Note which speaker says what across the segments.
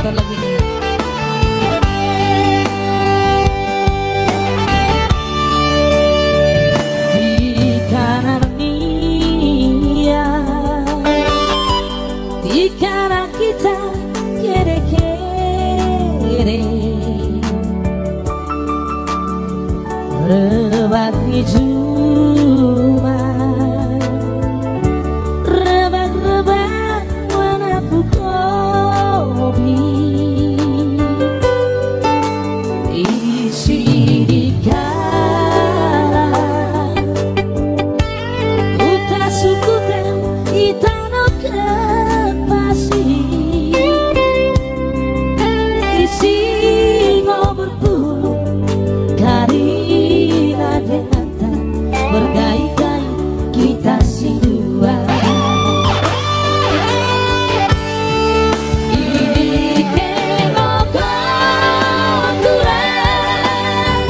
Speaker 1: motor lagi nih. Di kanan dia, di kanan kita kere-kere, rebak-rebak cuma rebak-rebak menapu kopi, isi dikala uta suku tem itano kepasi, isi ngobrol karina denata bergai-gai kita si dua. Ini kemokoturan,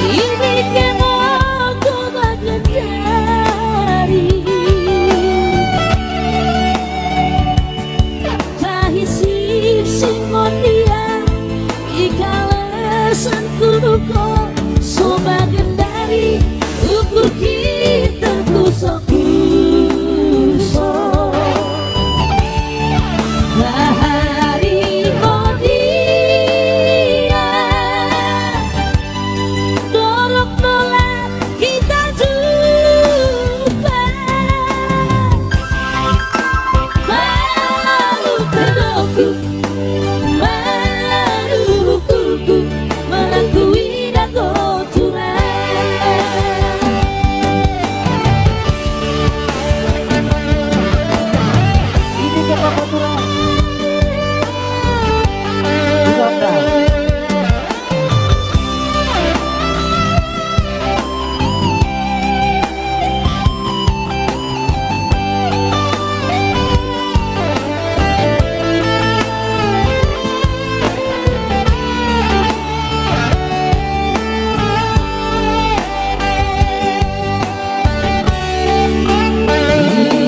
Speaker 1: ini kemokobagendari, tahisi singonia ikalesan kuduko sobagendari ukur kita kusok-kusok bahari modia dorok nolak kita jumpa malu terdoku malu kuku melakui dakoturan. Ini kemokoturan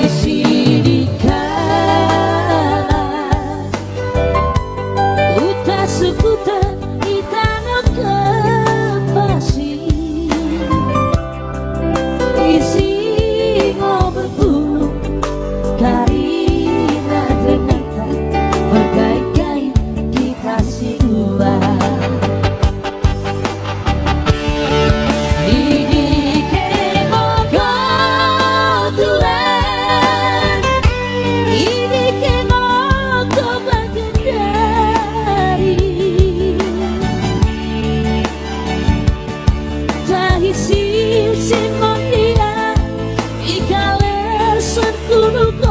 Speaker 1: isi dikala uta sukuta itano kepasi, isi ngobrol karina denata bergai-gai kita si dua. Ini kemokoturan, ini kemokobagendari, tahisi singonia ikalesan kuduko